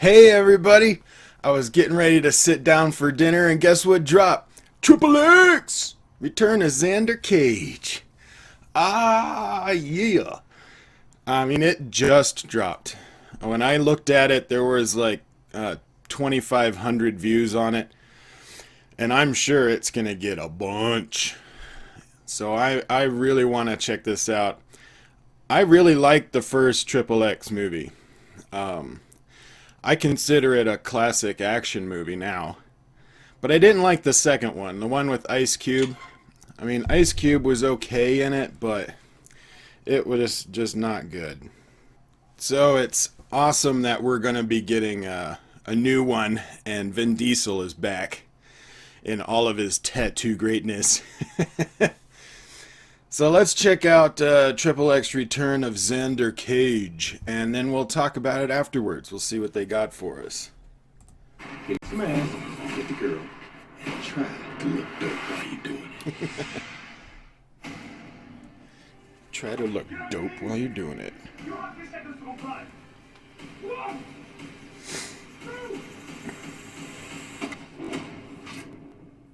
Hey everybody! I was getting ready to sit down for dinner and guess what dropped? Triple X! Return of Xander Cage. Ah, yeah. I mean, it just dropped. When I looked at it, there was like 2,500 views on it, and I'm sure it's gonna get a bunch. So I really want to check this out. I really liked the first Triple X movie. I consider it a classic action movie now. But I didn't like the second one, the one with Ice Cube. I mean, Ice Cube was okay in it, but it was just not good. So it's awesome that we're going to be getting a new one, and Vin Diesel is back in all of his tattoo greatness. So let's check out Triple X Return of Xander Cage, and then we'll talk about it afterwards. We'll see what they got for us. Get some ass, get the girl, and try to look dope while you doing it. Try to look dope while you're doing it.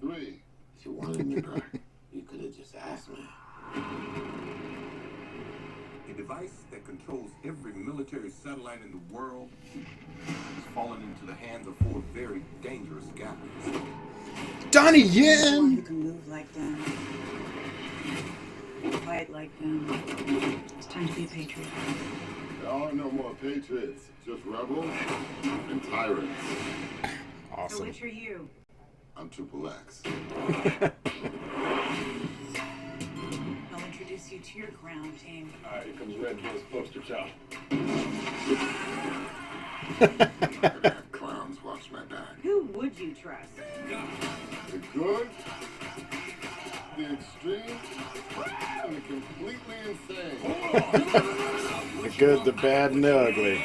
Three. If you wanted me, bro, you could have just asked me. A device that controls every military satellite in the world has fallen into the hands of four very dangerous guys. Donnie One Yen! who can move like them, fight like them. It's time to be a patriot. There are no more patriots, just rebels and tyrants. So Awesome. which are you? I'm Triple X. I'll introduce you to your ground team. Alright, here comes Red Bull's poster child. Clowns watch my back. Who would you trust? The good, the extreme, and the completely insane. The good, the bad, and the ugly.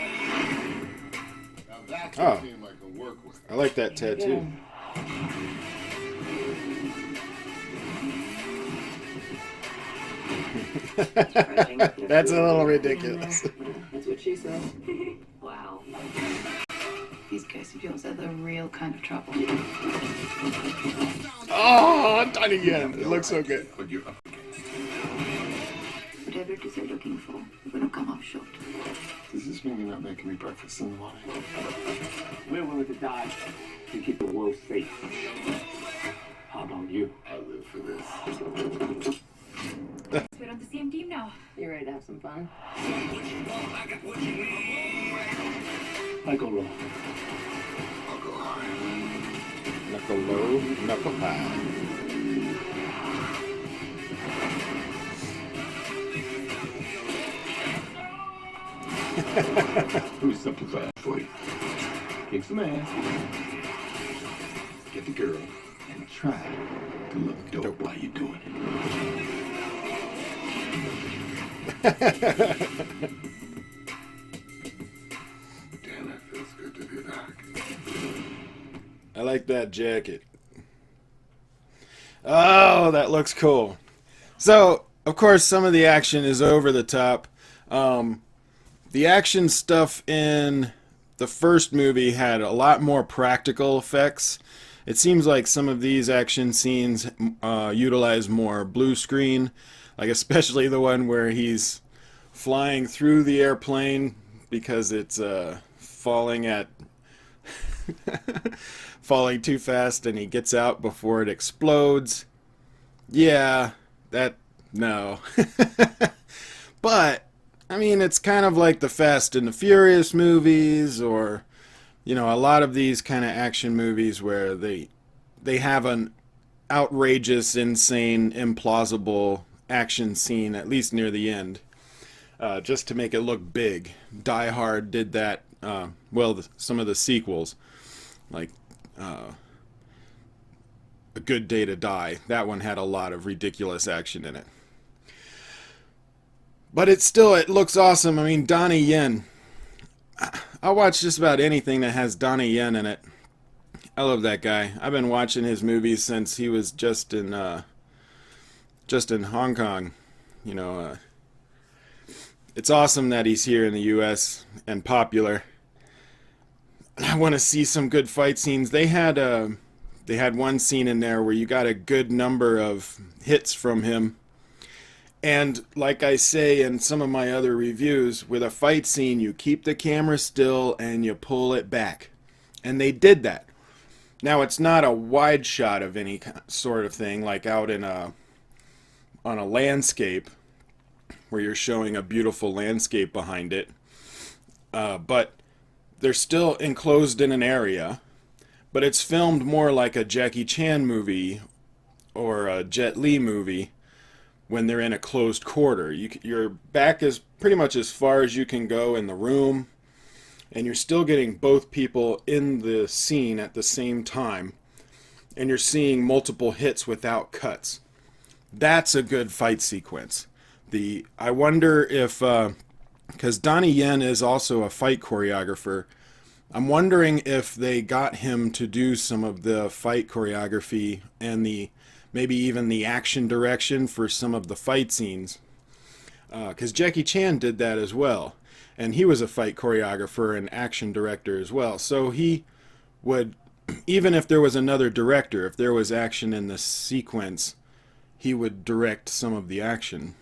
Now that's Oh. a team I can work with. I like that tattoo. That's a little ridiculous. That's what she said. Wow. These casey pills are the real kind of trouble. Oh, Donnie Yen! It looks so good. But you're up against. Whatever it is you're looking for, you're gonna come up short. Does this mean you're not making me breakfast in the morning? We're willing to die to keep the world safe. How about you? I live for this. We're on the same team now. You ready to have some fun? I go low. I'll go high. Knuckle low, knuckle high. Who's simplified for you? Kick some ass, get the girl, and try to look dope while you doing it. Damn, it feels good to be back. I like that jacket. Oh, that looks cool. So, of course, some of the action is over the top. The action stuff in the first movie had a lot more practical effects. It seems like some of these action scenes utilize more blue screen, like especially the one where he's flying through the airplane because it's falling at falling too fast and he gets out before it explodes. Yeah, that no. But I mean, it's kind of like the Fast and the Furious movies, or you know, a lot of these kind of action movies where they have an outrageous, insane, implausible action scene at least near the end, just to make it look big. Die Hard did that. Some of the sequels, like A Good Day to Die, that one had a lot of ridiculous action in it. But it looks awesome. I mean, Donnie Yen. I'll watch just about anything that has Donnie Yen in it. I love that guy. I've been watching his movies since he was just in Hong Kong. You know, it's awesome that he's here in the U.S. and popular. I want to see some good fight scenes. They had one scene in there where you got a good number of hits from him. And like I say in some of my other reviews, with a fight scene, you keep the camera still and you pull it back. And they did that. Now, it's not a wide shot of any sort of thing, like out in on a landscape where you're showing a beautiful landscape behind it. But they're still enclosed in an area. But it's filmed more like a Jackie Chan movie or a Jet Li movie when they're in a closed quarter. Your back is pretty much as far as you can go in the room, and you're still getting both people in the scene at the same time, and you're seeing multiple hits without cuts. That's a good fight sequence. I wonder if, because Donnie Yen is also a fight choreographer, I'm wondering if they got him to do some of the fight choreography and maybe even the action direction for some of the fight scenes. Because Jackie Chan did that as well. And he was a fight choreographer and action director as well. So he would, even if there was another director, if there was action in the sequence, he would direct some of the action.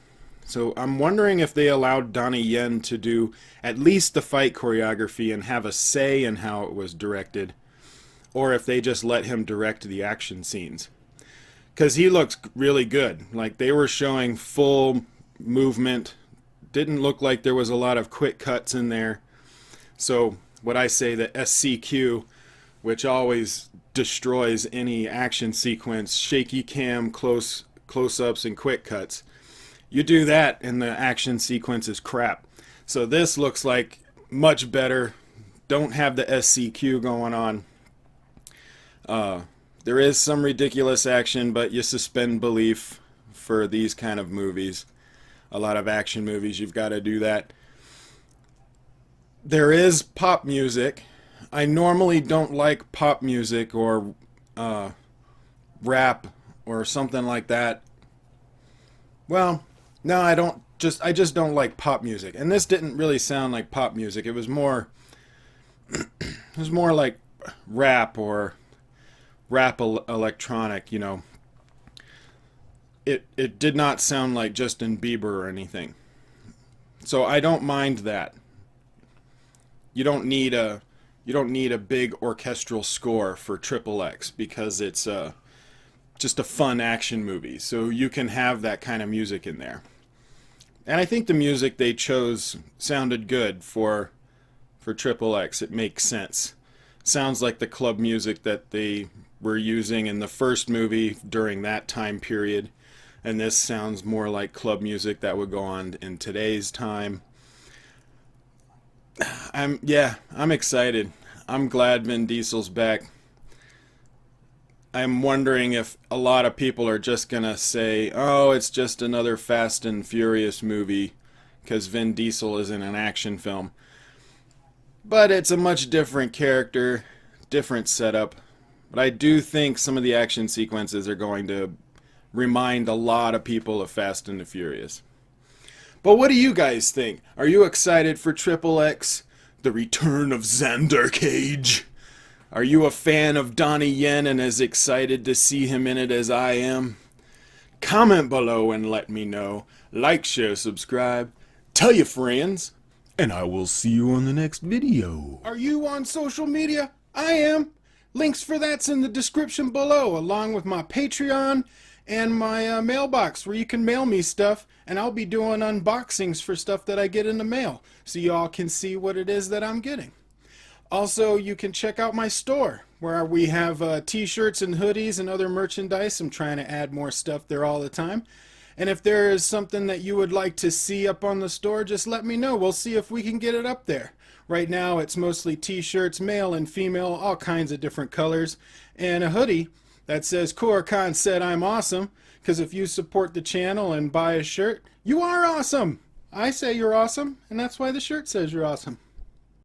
So I'm wondering if they allowed Donnie Yen to do at least the fight choreography and have a say in how it was directed, or if they just let him direct the action scenes. Because he looks really good. Like, they were showing full movement. Didn't look like there was a lot of quick cuts in there. So what I say, the SCQ, which always destroys any action sequence, shaky cam, close-ups, and quick cuts. You do that and the action sequence is crap. So this looks like much better. Don't have the SCQ going on. There is some ridiculous action, but you suspend belief for these kind of movies. A lot of action movies, you've got to do that. There is pop music. I normally don't like pop music or rap or something like that. Well, no, I just don't like pop music. And this didn't really sound like pop music. It was more like rap or electronic, you know. It did not sound like Justin Bieber or anything. So I don't mind that. You don't need a big orchestral score for Triple X because it's just a fun action movie. So you can have that kind of music in there. And I think the music they chose sounded good for Triple X. It makes sense. Sounds like the club music that they were using in the first movie during that time period. And this sounds more like club music that would go on in today's time. I'm excited. I'm glad Vin Diesel's back. I'm wondering if a lot of people are just gonna say, oh, it's just another Fast and Furious movie because Vin Diesel is in an action film. But it's a much different character, different setup. But I do think some of the action sequences are going to remind a lot of people of Fast and the Furious. But what do you guys think? Are you excited for Triple X? The return of Xander Cage? Are you a fan of Donnie Yen and as excited to see him in it as I am? Comment below and let me know. Like, share, subscribe. Tell your friends. And I will see you on the next video. Are you on social media? I am. Links for that's in the description below, along with my Patreon and my mailbox where you can mail me stuff, and I'll be doing unboxings for stuff that I get in the mail so y'all can see what it is that I'm getting. Also, you can check out my store where we have t-shirts and hoodies and other merchandise. I'm trying to add more stuff there all the time. And if there is something that you would like to see up on the store, just let me know. We'll see if we can get it up there. Right now, it's mostly t-shirts, male and female, all kinds of different colors, and a hoodie that says Kurakan said I'm awesome, because if you support the channel and buy a shirt, you are awesome. I say you're awesome, and that's why the shirt says you're awesome.